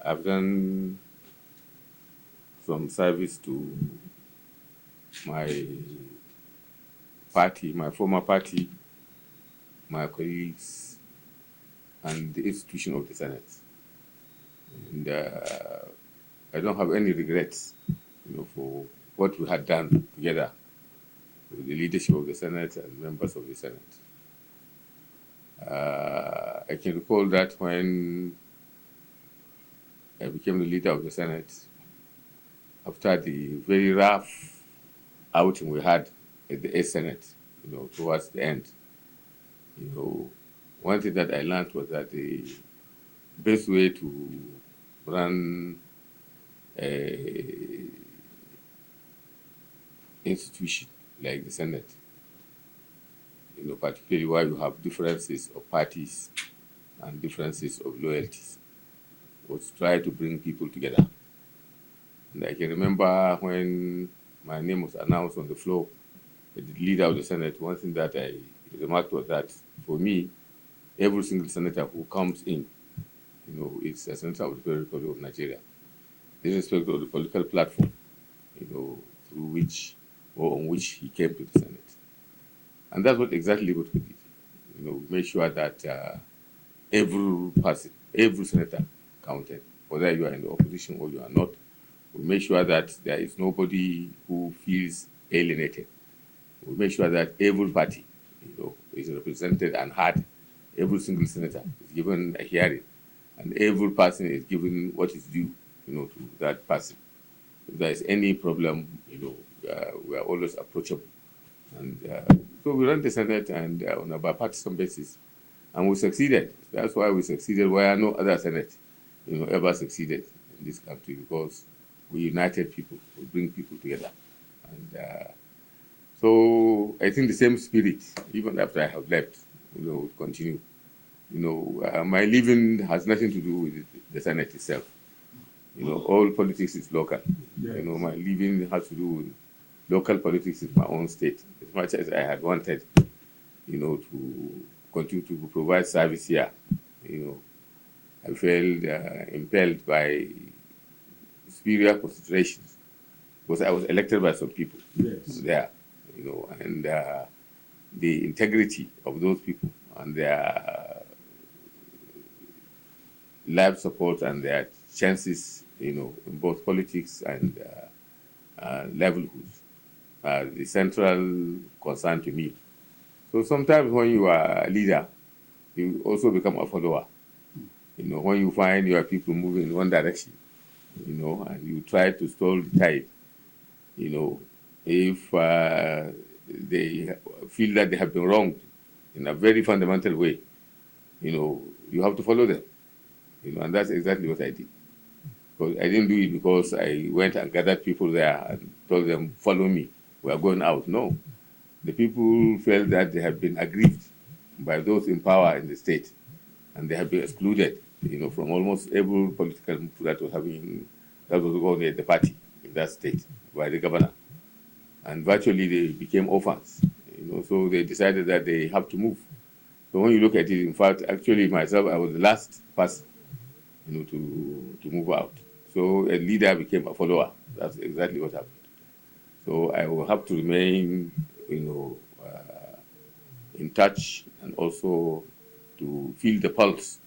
I've done some service to my party, my former party, my colleagues, and the institution of the Senate. And I don't have any regrets, for what we had done together with the leadership of the Senate and members of the Senate. I can recall that when I became the leader of the Senate, after the very rough outing we had at the Senate, towards the end, one thing that I learned was that the best way to run a institution like the Senate, particularly where you have differences of parties and differences of loyalties, was try to bring people together. And I can remember when my name was announced on the floor as the leader of the Senate, one thing that I remarked was that for me, every single senator who comes in, is a senator of the Federal Republic of Nigeria, irrespective of the political platform, through which or on which he came to the Senate. And that's exactly what we did. We made sure that every person, every senator counted, whether you are in the opposition or you are not. We make sure that there is nobody who feels alienated. We make sure that every party, is represented and heard. Every single senator is given a hearing, and every person is given what is due, to that person. If there is any problem, we are always approachable. And so we ran the Senate and on a bipartisan basis, and we succeeded. That's why we succeeded where no other Senate, ever succeeded in this country, because we united people, we bring people together. And so I think the same spirit, even after I have left, will continue. My living has nothing to do with the Senate itself. All politics is local. Yes. My living has to do with local politics in my own state. As much as I had wanted, to continue to provide service here, I felt impelled by superior considerations, because I was elected by some people. Yes. There, and the integrity of those people and their life support and their chances, in both politics and livelihoods, the central concern to me. So sometimes when you are a leader, you also become a follower. When you find your people moving in one direction, and you try to stall the tide, if they feel that they have been wronged in a very fundamental way, you have to follow them. And that's exactly what I did. Because I didn't do it because I went and gathered people there and told them, follow me, we are going out. No. The people felt that they have been aggrieved by those in power in the state, and they have been excluded, from almost every political move that was going at the party in that state by the governor. And virtually they became orphans, so they decided that they have to move. So when you look at it, in fact, actually myself, I was the last person, to move out. So a leader became a follower. That's exactly what happened. So I will have to remain, in touch, and also to feel the pulse,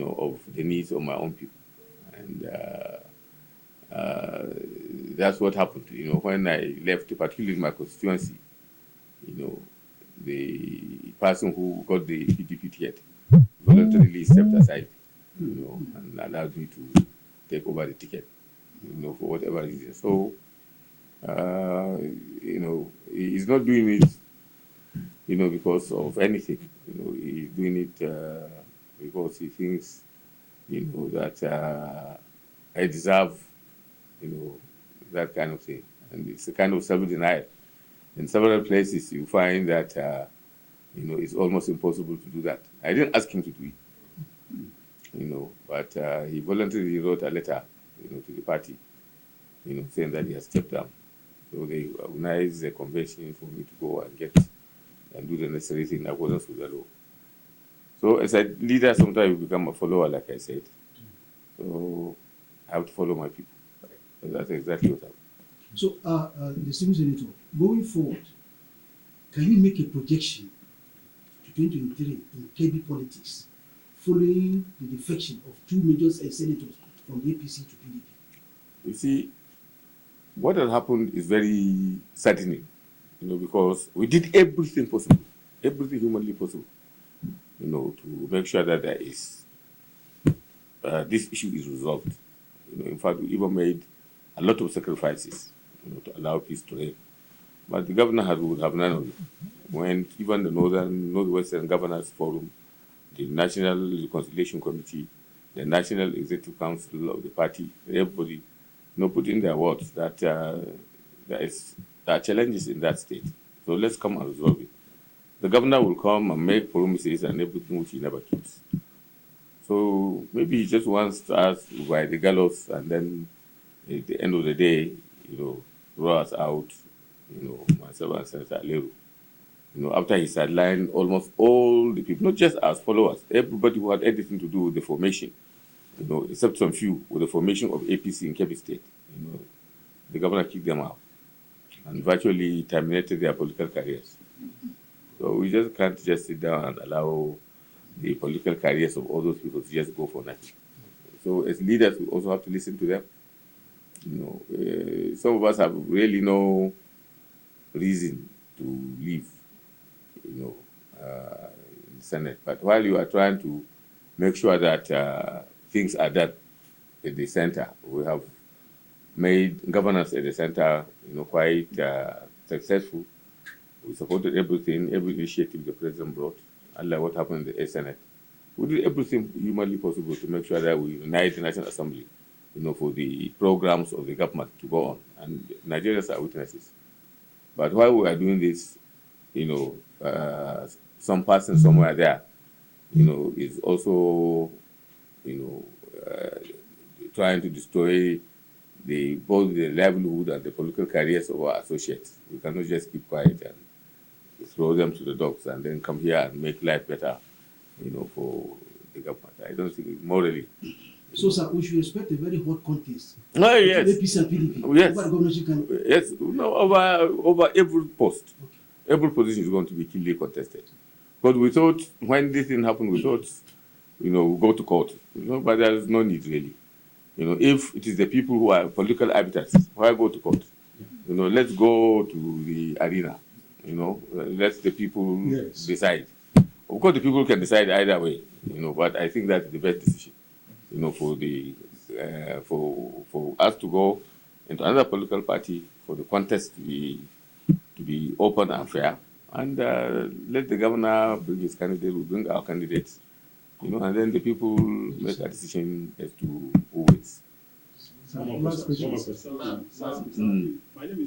of the needs of my own people. And that's what happened. When I left, particularly in my constituency, the person who got the PDP ticket voluntarily stepped aside, and allowed me to take over the ticket, for whatever reason. So, he's not doing it, because of anything. He's doing it because he thinks, that I deserve, that kind of thing. And it's a kind of self-denial. In several places, you find that, it's almost impossible to do that. I didn't ask him to do it, but he voluntarily wrote a letter, to the party, saying that he has stepped down. So they organized a convention for me to go and do the necessary thing in accordance with the law. So as a leader, sometimes you become a follower, like I said. So I have to follow my people. So that's exactly what happened. So, the Senior Senator, going forward, can you make a projection to 2023 in KB politics following the defection of two major senators from the APC to PDP? You see, what has happened is very saddening, because we did everything possible, everything humanly possible, to make sure that there is this issue is resolved. In fact, we even made a lot of sacrifices, to allow peace to reign. But the governor would have none of it. When even the Northwestern Governors Forum, the National Reconciliation Committee, the National Executive Council of the party, everybody, put in their words that there are challenges in that state. So let's come and resolve it. The governor will come and make promises and everything which he never keeps. So maybe he just wants us by the gallows, and then at the end of the day, throw us out, myself and Senator Aleru. After he sidelined almost all the people, not just as followers, everybody who had anything to do with the formation, except some few, with the formation of APC in Kebbi State. The governor kicked them out and virtually terminated their political careers. So we just can't just sit down and allow the political careers of all those people to just go for nothing. So as leaders, we also have to listen to them. Some of us have really no reason to leave, in the Senate. But while you are trying to make sure that things are done at the center, we have made governance at the center, quite successful. We supported every initiative the president brought, unlike what happened in the Senate. We did everything humanly possible to make sure that we unite the National Assembly, for the programs of the government to go on. And Nigerians are witnesses. But while we are doing this, some person somewhere there, is also, trying to destroy both the livelihood and the political careers of our associates. We cannot just keep quiet and throw them to the dogs and then come here and make life better, for the government. I don't think morally. So, sir, we should expect a very hot contest. No, yes. APC and PDP. Yes. Over the governorship can... Yes. No, over every post. Okay. Every position is going to be keenly contested. But we thought, when this thing happened, we thought, we'll go to court. But there's no need, really. If it is the people who are political arbiters, why go to court? Let's go to the arena. Let the people decide. Of course, the people can decide either way. But I think that's the best decision. For us to go into another political party, for the contest to be open and fair, and let the governor bring his candidate, we bring our candidates, and then the people make a decision as to who wins. My name is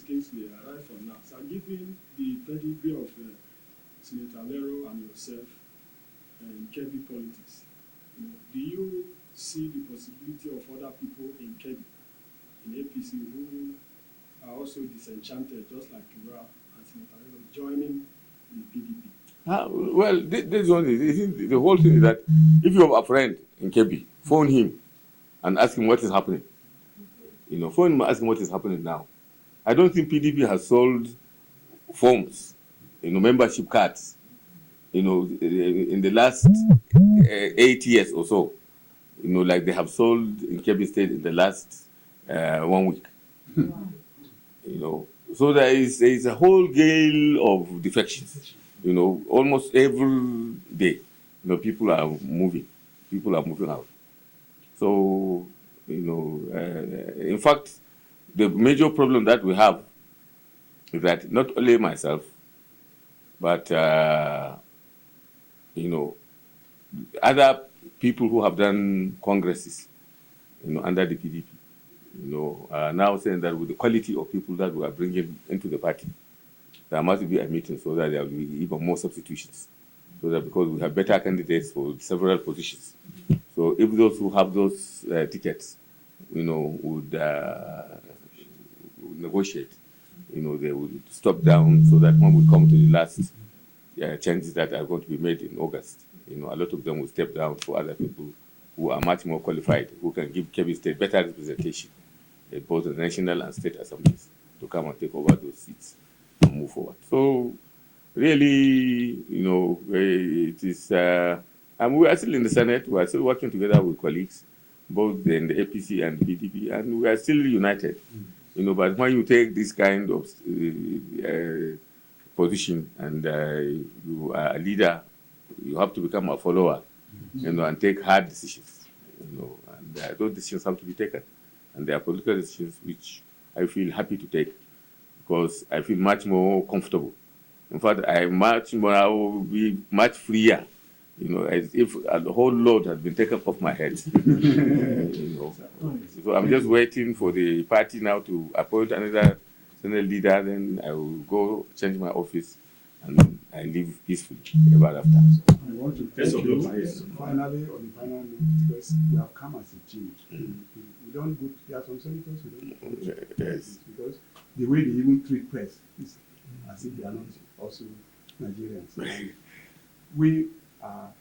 Kingsley. I arrived from now. So, given the pedigree of Senator Aleru and yourself in Kebbi politics, do you see the possibility of other people in Kebbi, in APC, who are also disenchanted, just like you are, and Senator Aleru, joining the PDP? Well, this one is the whole thing is that if you have a friend in Kebbi, phone him and ask him what is happening. Phone him and ask him what is happening now. I don't think PDP has sold forms, membership cards, in the last 8 years or so, like they have sold in Kebbi State in the last 1 week. So there is a whole gale of defections. Almost every day, people are moving out. So, in fact, the major problem that we have is that not only myself, but, other people who have done congresses, under the PDP, are now saying that with the quality of people that we are bringing into the party, there must be a meeting so that there will be even more substitutions. So that because we have better candidates for several positions. So if those who have those tickets, would negotiate, they would stop down so that when we come to the last changes that are going to be made in August, a lot of them will step down for other people who are much more qualified, who can give Kebbi State better representation in both the national and state assemblies to come and take over those seats and move forward. So really, it is, and we are still in the Senate, we are still working together with colleagues, both in the APC and the PDP, and we are still united. But when you take this kind of position and you are a leader, you have to become a follower, and take hard decisions, and those decisions have to be taken. And they are political decisions which I feel happy to take because I feel much more comfortable. In fact, I will be much freer, as if the whole load had been taken off my head. So I'm just waiting for the party now to appoint another Senate leader, then I will go change my office and I live peacefully ever after. I want to Yes, thank you. yes. Finally, on the final note, because we have come as a team. We don't go. There are some senators who don't go to Yes. because the way they even treat press is as if they are not also Nigerians. And we are